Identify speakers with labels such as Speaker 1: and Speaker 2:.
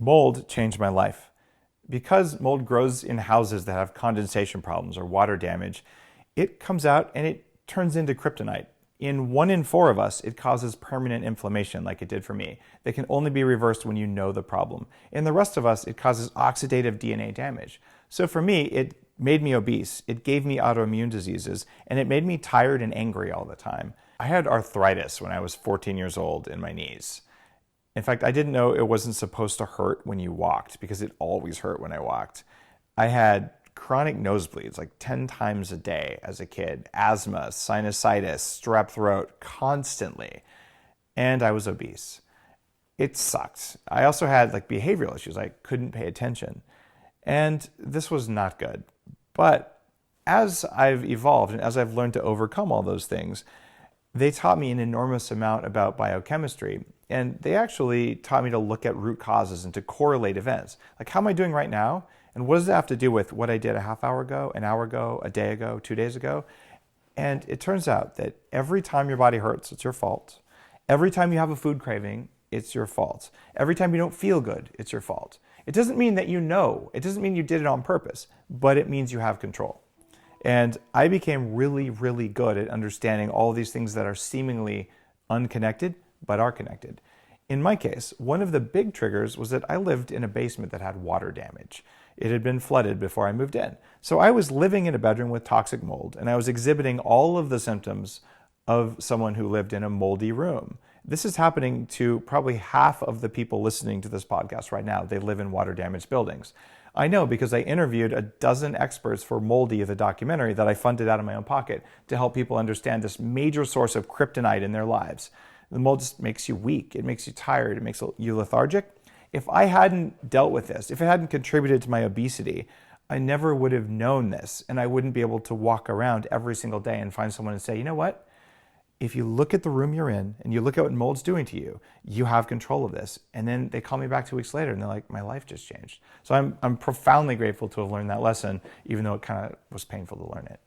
Speaker 1: Mold changed my life. Because mold grows in houses that have condensation problems or water damage, it comes out and it turns into kryptonite. In 1 in 4 of us, it causes permanent inflammation like it did for me. That can only be reversed when you know the problem. In the rest of us, it causes oxidative DNA damage. So for me, it made me obese, it gave me autoimmune diseases, and it made me tired and angry all the time. I had arthritis when I was 14 years old in my knees. In fact, I didn't know it wasn't supposed to hurt when you walked because it always hurt when I walked. I had chronic nosebleeds like 10 times a day as a kid, asthma, sinusitis, strep throat, constantly. And I was obese. It sucked. I also had like behavioral issues. I couldn't pay attention. And this was not good. But as I've evolved and as I've learned to overcome all those things, they taught me an enormous amount about biochemistry. And they actually taught me to look at root causes and to correlate events. Like, how am I doing right now? And what does that have to do with what I did a half hour ago, an hour ago, a day ago, 2 days ago? And it turns out that every time your body hurts, it's your fault. Every time you have a food craving, it's your fault. Every time you don't feel good, it's your fault. It doesn't mean that you know. It doesn't mean you did it on purpose, but it means you have control. And I became really, really good at understanding all of these things that are seemingly unconnected, but are connected. In my case, one of the big triggers was that I lived in a basement that had water damage. It had been flooded before I moved in. So I was living in a bedroom with toxic mold, and I was exhibiting all of the symptoms of someone who lived in a moldy room. This is happening to probably half of the people listening to this podcast right now. They live in water damaged buildings. I know because I interviewed a dozen experts for Moldy, the documentary that I funded out of my own pocket to help people understand this major source of kryptonite in their lives. The mold just makes you weak. It makes you tired. It makes you lethargic. If I hadn't dealt with this, if it hadn't contributed to my obesity, I never would have known this, and I wouldn't be able to walk around every single day and find someone and say, you know what? If you look at the room you're in and you look at what mold's doing to you, you have control of this. And then they call me back 2 weeks later and they're like, my life just changed. So I'm profoundly grateful to have learned that lesson, even though it kind of was painful to learn it.